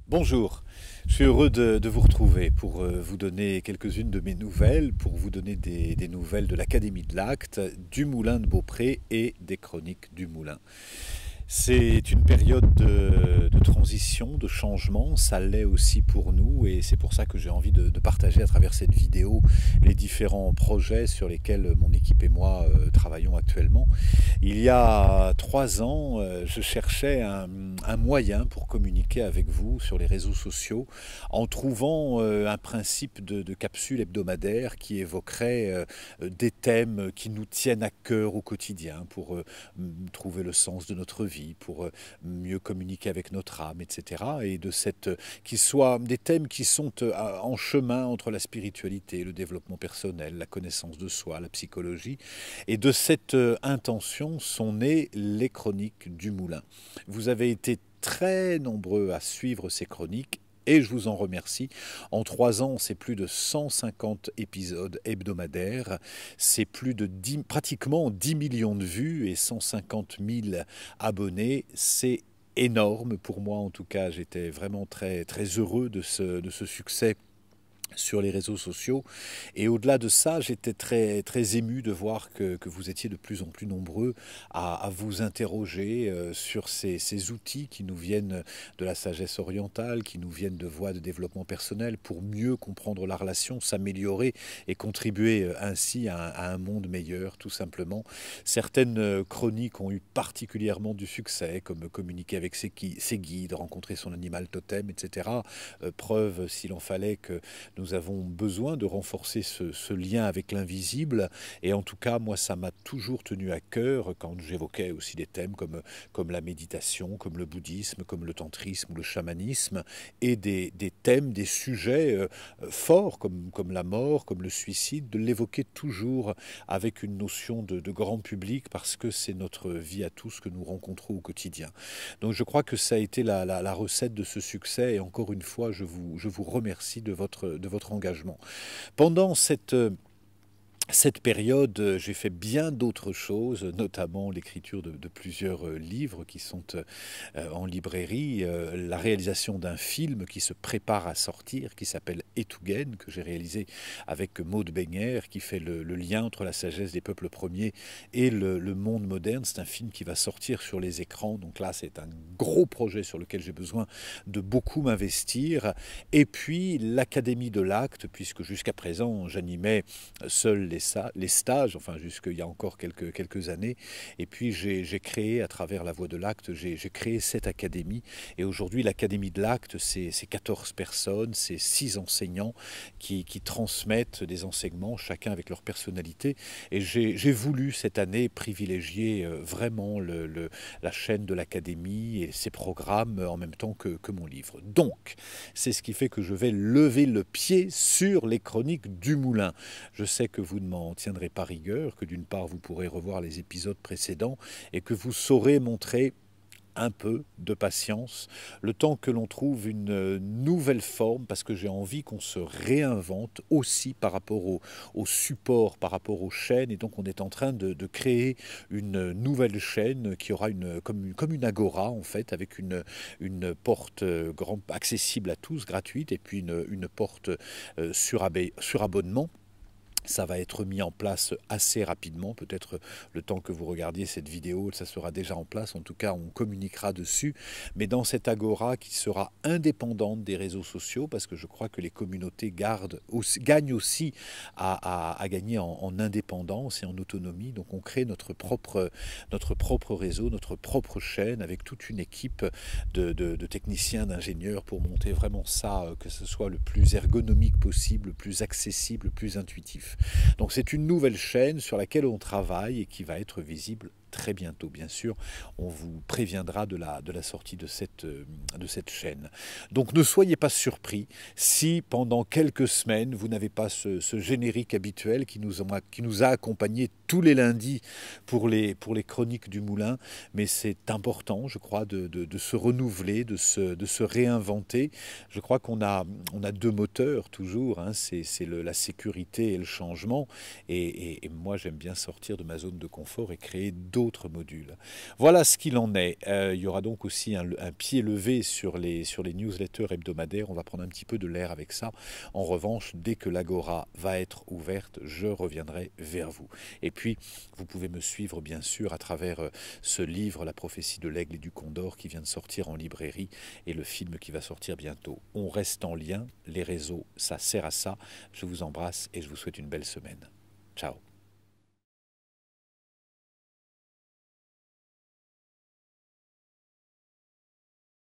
Bonjour, je suis heureux de vous retrouver pour vous donner quelques-unes de mes nouvelles, pour vous donner des nouvelles de l'Académie de l'Acte, du Moulin de Beaupré et des chroniques du Moulin. C'est une période de transition, de changement, ça l'est aussi pour nous et c'est pour ça que j'ai envie de partager à travers cette vidéo les différents projets sur lesquels mon équipe et moi travaillons actuellement. Il y a 3 ans, je cherchais un moyen pour communiquer avec vous sur les réseaux sociaux en trouvant un principe de capsule hebdomadaire qui évoquerait des thèmes qui nous tiennent à cœur au quotidien pour trouver le sens de notre vie, pour mieux communiquer avec notre âme, etc. Et de cette, qui soient des thèmes qui sont en chemin entre la spiritualité, le développement personnel, la connaissance de soi, la psychologie. Et de cette intention sont nées les chroniques du Moulin. Vous avez été très nombreux à suivre ces chroniques et je vous en remercie. En 3 ans, c'est plus de 150 épisodes hebdomadaires, c'est plus de pratiquement 10 millions de vues et 150 000 abonnés. C'est énorme pour moi, en tout cas, j'étais vraiment très, très heureux de ce succès sur les réseaux sociaux. Et au-delà de ça, j'étais très, très ému de voir que vous étiez de plus en plus nombreux à vous interroger sur ces outils qui nous viennent de la sagesse orientale, qui nous viennent de voies de développement personnel pour mieux comprendre la relation, s'améliorer et contribuer ainsi à un monde meilleur, tout simplement. Certaines chroniques ont eu particulièrement du succès, comme communiquer avec ses guides, rencontrer son animal totem, etc. Preuve, s'il en fallait, que nous avons besoin de renforcer ce lien avec l'invisible. Et en tout cas, moi, ça m'a toujours tenu à cœur quand j'évoquais aussi des thèmes comme la méditation, comme le bouddhisme, comme le tantrisme ou le chamanisme, et des thèmes, des sujets forts comme la mort, comme le suicide, de l'évoquer toujours avec une notion de grand public parce que c'est notre vie à tous que nous rencontrons au quotidien. Donc je crois que ça a été la recette de ce succès et encore une fois, je vous remercie de votre engagement. Pendant cette période, j'ai fait bien d'autres choses, notamment l'écriture de plusieurs livres qui sont en librairie, la réalisation d'un film qui se prépare à sortir, qui s'appelle Etugen, que j'ai réalisé avec Maud Benger, qui fait le lien entre la sagesse des peuples premiers et le monde moderne. C'est un film qui va sortir sur les écrans, donc là c'est un gros projet sur lequel j'ai besoin de beaucoup m'investir. Et puis l'Académie de l'Acte, puisque jusqu'à présent j'animais seul les stages, enfin jusqu'il y a encore quelques années. Et puis j'ai créé, à travers la Voie de l'Acte, j'ai créé cette académie. Et aujourd'hui, l'Académie de l'Acte, c'est 14 personnes, c'est 6 enseignants qui transmettent des enseignements, chacun avec leur personnalité. Et j'ai voulu cette année privilégier vraiment la chaîne de l'Académie et ses programmes en même temps que mon livre. Donc, c'est ce qui fait que je vais lever le pied sur les chroniques du Moulin. Je sais que vous ne m'en tiendrez pas rigueur, que d'une part vous pourrez revoir les épisodes précédents et que vous saurez montrer un peu de patience, le temps que l'on trouve une nouvelle forme, parce que j'ai envie qu'on se réinvente aussi par rapport au support, par rapport aux chaînes, et donc on est en train de créer une nouvelle chaîne qui aura comme une agora en fait, avec une porte accessible à tous, gratuite, et puis une porte sur abonnement. Ça va être mis en place assez rapidement, peut-être le temps que vous regardiez cette vidéo, ça sera déjà en place, en tout cas on communiquera dessus, mais dans cette agora qui sera indépendante des réseaux sociaux, parce que je crois que les communautés gagnent aussi à gagner en indépendance et en autonomie, donc on crée notre propre réseau, notre propre chaîne, avec toute une équipe de techniciens, d'ingénieurs pour monter vraiment ça, que ce soit le plus ergonomique possible, le plus accessible, le plus intuitif. Donc c'est une nouvelle chaîne sur laquelle on travaille et qui va être visible très bientôt, bien sûr. On vous préviendra de la sortie de cette chaîne. Donc ne soyez pas surpris si pendant quelques semaines, vous n'avez pas ce générique habituel qui nous a accompagnés tous les lundis pour les chroniques du Moulin. Mais c'est important, je crois, de se renouveler, de se réinventer. Je crois qu'on a deux moteurs toujours, hein, c'est la sécurité et le changement. Et moi, j'aime bien sortir de ma zone de confort et créer d'autres modules. Voilà ce qu'il en est. Il y aura donc aussi un pied levé sur les newsletters hebdomadaires. On va prendre un petit peu de l'air avec ça. En revanche, dès que l'Agora va être ouverte, je reviendrai vers vous. Et puis, vous pouvez me suivre bien sûr à travers ce livre, La prophétie de l'aigle et du condor, qui vient de sortir en librairie, et le film qui va sortir bientôt. On reste en lien, les réseaux, ça sert à ça. Je vous embrasse et je vous souhaite une belle semaine. Ciao.